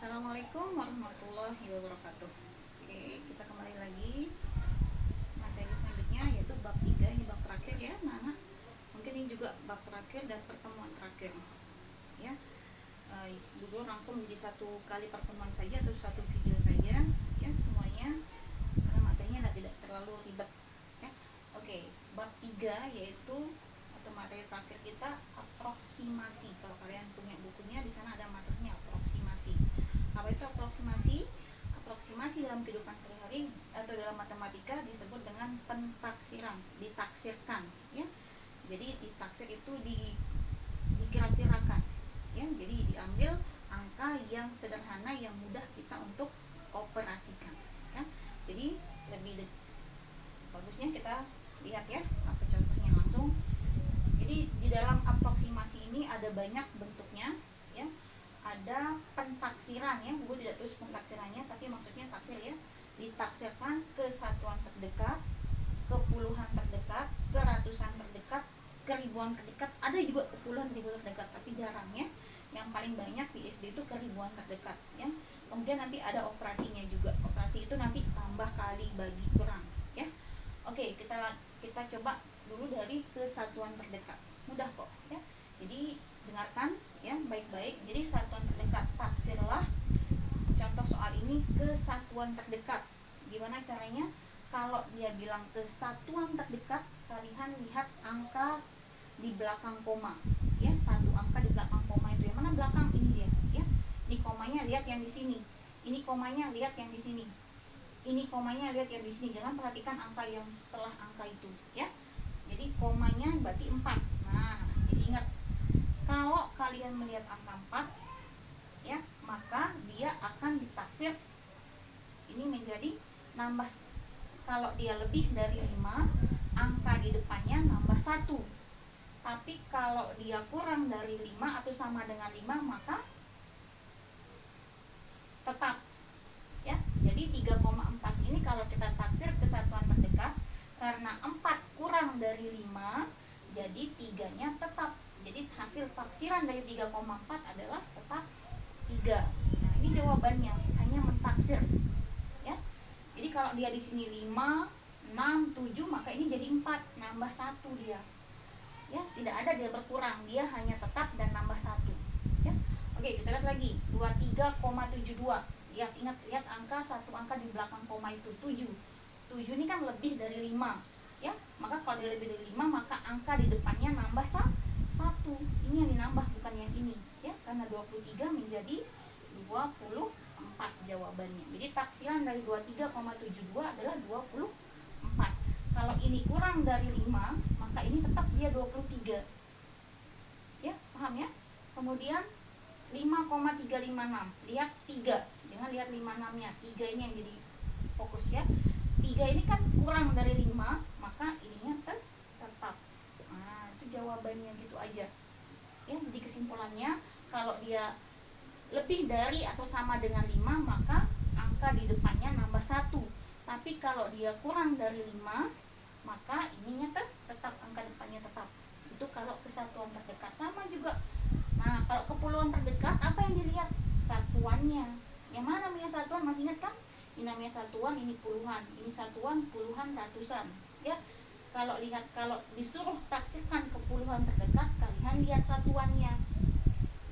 Assalamualaikum warahmatullahi wabarakatuh. Oke, kita kembali lagi materi selanjutnya yaitu bab 3. Ini bab terakhir ya, Nana. Mungkin ini juga bab terakhir dan pertemuan terakhir. Ya. Dulu rangkum menjadi satu kali pertemuan saja atau satu video saja ya semuanya karena materinya tidak terlalu ribet ya. Oke, bab 3 yaitu atau materi terakhir kita aproksimasi. Kalau kalian punya bukunya di sana ada materinya aproksimasi. Apa itu aproksimasi? Aproksimasi dalam kehidupan sehari-hari atau dalam matematika disebut dengan pentaksiran, ditaksirkan ya. Jadi ditaksir itu dikira-kirakan ya. Jadi diambil angka yang sederhana yang mudah kita untuk operasikan ya. Jadi lebih bagusnya kita lihat ya apa contohnya langsung. Jadi di dalam aproksimasi ini ada banyak bentuknya ya. Ada pentaksiran ya, gue tidak tulis pentaksirannya tapi maksudnya taksir ya, ditaksirkan ke satuan terdekat, ke puluhan terdekat, ke ratusan terdekat, ke ribuan terdekat, ada juga ke puluhan ribu terdekat tapi jarang ya. Yang paling banyak di SD itu ke ribuan terdekat ya. Kemudian nanti ada operasinya juga, operasi itu nanti tambah kali bagi kurang ya. Oke, kita coba dulu dari kesatuan terdekat, mudah kok ya. Jadi dengarkan ya baik-baik. Jadi satuan terdekat, taksirlah contoh soal ini ke satuan terdekat. Gimana caranya? Kalau dia bilang ke satuan terdekat, kalian lihat angka di belakang koma ya, satu angka di belakang koma itu yang mana belakang ini dia ya. Ini komanya lihat yang di sini, ini komanya lihat yang di sini, ini komanya lihat yang di sini. Jangan perhatikan angka yang setelah angka itu ya. Jadi komanya berarti 4. Nah, jadi ingat, kalau kalian melihat angka 4 ya, maka dia akan ditaksir ini menjadi nambah. Kalau dia lebih dari 5, angka di depannya nambah 1. Tapi kalau dia kurang dari 5 atau sama dengan 5, maka tetap ya. Jadi 3,4 ini kalau kita taksir ke satuan terdekat, karena 4 kurang dari 5, jadi 3-nya tetap. Jadi hasil taksiran dari 3,4 adalah tetap 3. Nah, ini jawabannya, hanya mentaksir ya. Jadi kalau dia di sini 5, 6, 7, maka ini jadi 4, nambah 1 dia. Ya, tidak ada dia berkurang, dia hanya tetap dan nambah 1 ya. Oke, kita lihat lagi. 23,72. Lihat angka, satu angka di belakang koma itu 7. 7 ini kan lebih dari 5 ya. Maka kalau dia lebih dari 5, maka angka di depannya nambah 1. Ini yang dinambah, bukan yang ini ya, karena 23 menjadi 24 jawabannya. Jadi taksiran dari 23,72 adalah 24. Kalau ini kurang dari 5, maka ini tetap dia 23 ya, paham ya. Kemudian 5,356, lihat 3, jangan lihat 56 nya, 3 ini yang jadi fokus ya. 3 ini kan kurang dari 5, maka ininya tetap. Nah, itu jawabannya, gitu aja ya. Jadi kesimpulannya, kalau dia lebih dari atau sama dengan 5, maka angka di depannya nambah 1. Tapi kalau dia kurang dari 5, maka ininya tetap, angka depannya tetap. Itu kalau kesatuan terdekat. Sama juga. Nah, kalau kepuluhan terdekat, apa yang dilihat? Satuannya. Yang mana namanya satuan? Masih ingat kan? Ini namanya satuan, ini puluhan. Ini satuan, puluhan, ratusan ya. Kalau disuruh taksirkan ke puluhan terdekat, kalian lihat satuannya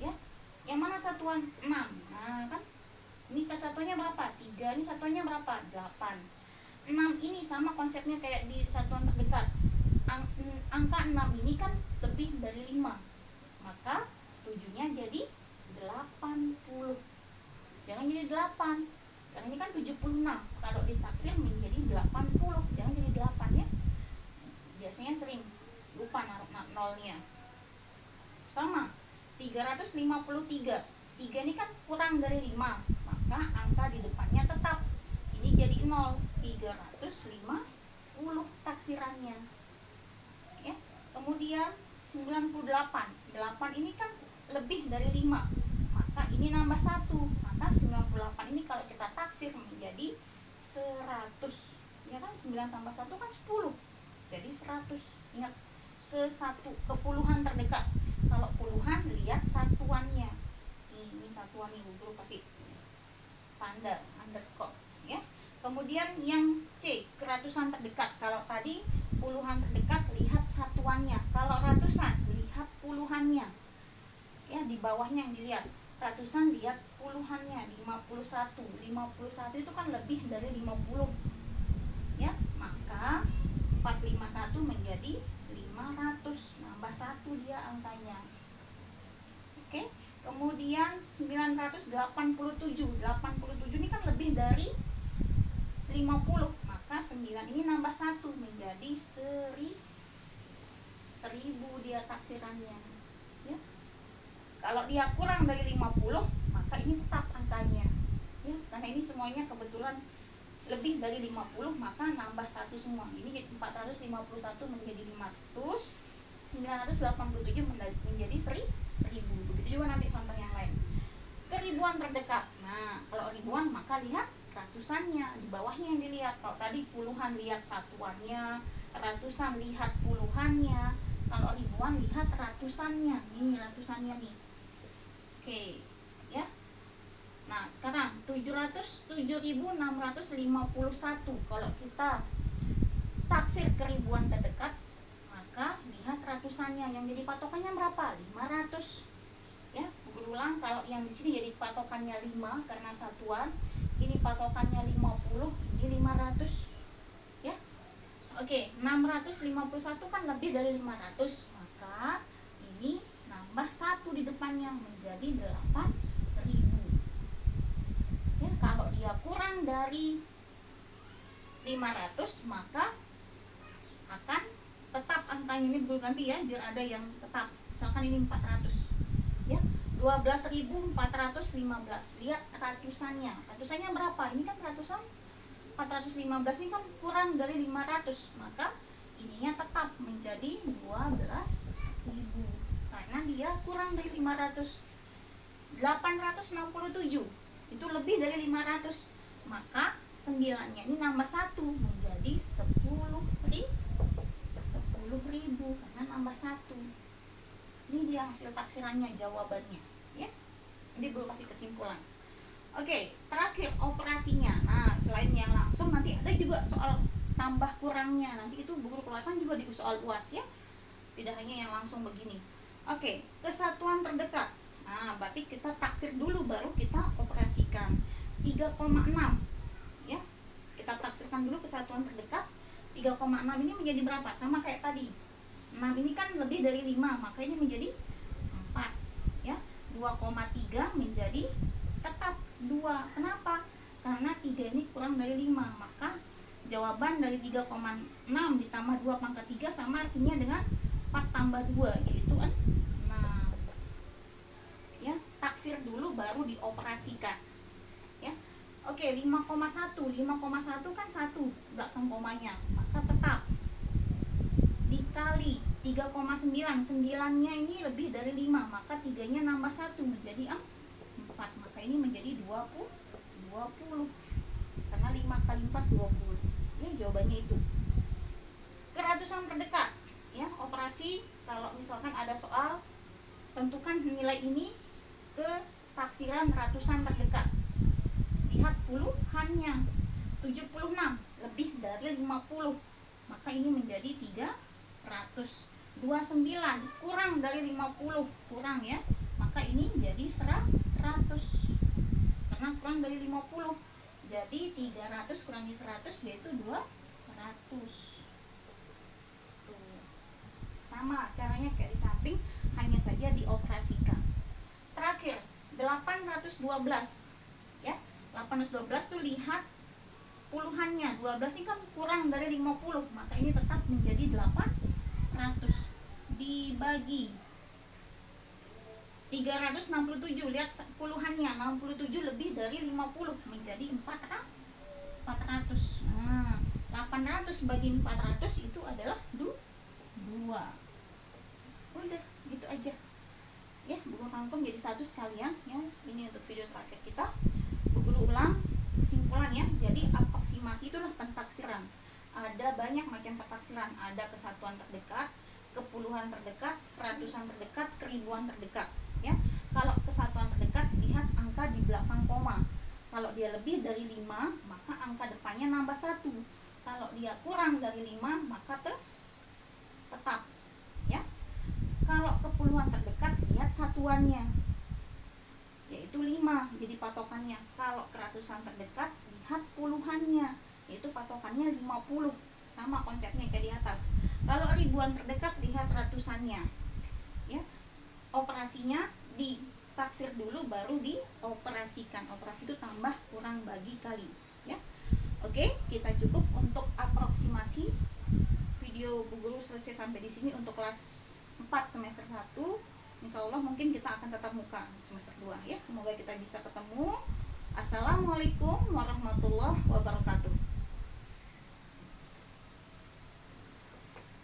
ya. Yang mana satuan? 6. Nah kan, ini kesatuannya berapa? 3. Ini satuannya berapa? 8. 6 ini sama konsepnya kayak di satuan terdekat. Angka 6 ini kan lebih dari 5, maka 7-nya jadi 80. Jangan jadi 8, karena ini kan 76. Kalau ditaksir menjadi 80, jangan jadi 8 ya. Biasanya sering lupa naruh nolnya. Sama 353. 3 ini kan kurang dari 5, maka angka di depannya tetap. Ini jadi 0, 350 taksirannya ya. Kemudian 98. 8 ini kan lebih dari 5, maka ini nambah 1. Maka 98 ini kalau kita taksir menjadi 100 ya kan. 9 tambah 1 kan 10, jadi 100. Ingat, ke puluhan terdekat. Kalau puluhan, lihat satuannya. Ini satuan nih, dulu kasih tanda underscore ya. Kemudian yang C, keratusan terdekat. Kalau tadi puluhan terdekat, lihat satuannya. Kalau ratusan, lihat puluhannya. Ya, di bawahnya yang dilihat. Ratusan lihat puluhannya, 51. 51 itu kan lebih dari 50. Ya, maka 451 menjadi 500. Nambah 1 dia angkanya. Oke. Kemudian 987. 87 ini kan lebih dari 50, maka 9 ini nambah 1 menjadi 1000 dia taksirannya ya. Kalau dia kurang dari 50, maka ini tetap angkanya ya, karena ini semuanya kebetulan lebih dari 50, maka nambah 1 semua. Ini 451 menjadi 500, 987 menjadi 1000. Begitu juga nanti contoh yang lain. Keribuan terdekat. Nah, kalau ribuan maka lihat ratusannya, di bawahnya yang dilihat. Kalau tadi puluhan lihat satuannya, ratusan lihat puluhannya. Kalau ribuan lihat ratusannya. Ini ratusannya nih. Oke, ya. Nah, sekarang 707.651. Kalau kita taksir keribuan terdekat, maka lihat ratusannya. Yang jadi patokannya berapa? 500. Ya, berulang. Kalau yang di sini jadi patokannya 5 karena satuan. Ini patokannya 50, ini 500 ya. Oke, 651 kan lebih dari 500, maka ini nambah 1 di depannya menjadi 8.000 ya. Kalau dia kurang dari 500, maka akan tetap angkanya ini berganti ya, biar ada yang tetap. Misalkan ini 400 ya. 12.415. Lihat ratusannya. Ratusannya berapa? Ini kan ratusan 415 ini kan kurang dari 500, maka ininya tetap menjadi 12.000 karena dia kurang dari 500. 867 itu lebih dari 500, maka 9-nya ini nambah 1 menjadi 10.000 karena nambah 1. Ini dia hasil taksirannya, jawabannya ya. Ini belum kasih kesimpulan. Oke, terakhir operasinya. Nah, selain yang langsung nanti ada juga soal tambah kurangnya. Nanti itu guru kelihatan juga di soal UAS ya. Tidak hanya yang langsung begini. Oke, kesatuan terdekat. Nah, berarti kita taksir dulu baru kita operasikan. 3,6 ya. Kita taksirkan dulu kesatuan terdekat. 3,6 ini menjadi berapa? Sama kayak tadi. 6 ini kan lebih dari 5, maka ini menjadi 4 ya. 2,3 menjadi tetap 2. Kenapa? Karena 3 ini kurang dari 5, maka jawaban dari 3,6 ditambah 2 pangkat 3 sama artinya dengan 4 tambah 2, yaitu 6 ya. Taksir dulu baru dioperasikan ya. Oke, 5,1 kan 1 belakang komanya, maka tetap dikali 3,9. 9-nya ini lebih dari 5, maka 3-nya nambah 1 menjadi 4, maka ini menjadi 20 karena 5 kali 4 20 ya. Jawabannya itu. Keratusan terdekat ya. Operasi kalau misalkan ada soal tentukan nilai ini ke taksiran ratusan terdekat. Lihat puluhannya. 76 lebih dari 50, maka ini menjadi 300. 29 kurang dari 50, kurang ya, maka ini jadi 100 karena kurang dari 50. Jadi 300 kurangi 100 yaitu 200. Tuh. Sama caranya kayak di samping, hanya saja dioperasikan. Terakhir 812 ya. 812 tuh lihat puluhannya. 12 ini kan kurang dari 50, maka ini tetap menjadi 800 dibagi 367. Lihat puluhannya, 67 lebih dari 50 menjadi 400. Nah, 800 bagi 400 itu adalah 2. Udah, gitu aja ya. Guru rangkum jadi satu sekalian ya. Ini untuk video terakhir kita. Guru ulang kesimpulan ya. Jadi aproksimasi itulah pentaksiran. Ada banyak macam pentaksiran. Ada kesatuan terdekat, kepuluhan terdekat, ratusan terdekat, keribuan terdekat ya. Kalau kesatuan terdekat lihat angka di belakang koma. Kalau Kalau dia lebih dari 5, maka angka depannya nambah 1. Kalau dia kurang dari 5, maka tetap ya. Kalau kepuluhan terdekat, lihat satuannya, yaitu 5, jadi patokannya. Kalau keratusan terdekat, lihat puluhannya, yaitu patokannya 50. Sama konsepnya kayak di atas. Kalau ribuan terdekat, lihat ratusannya ya. Operasinya ditaksir dulu, baru dioperasikan. Operasi itu tambah, kurang, bagi, kali ya. Oke, kita cukup untuk aproksimasi. Video Bu Guru selesai sampai di sini untuk kelas 4 semester 1. Insya Allah mungkin kita akan tetap muka semester 2 ya. Semoga kita bisa ketemu. Assalamualaikum warahmatullahi wabarakatuh.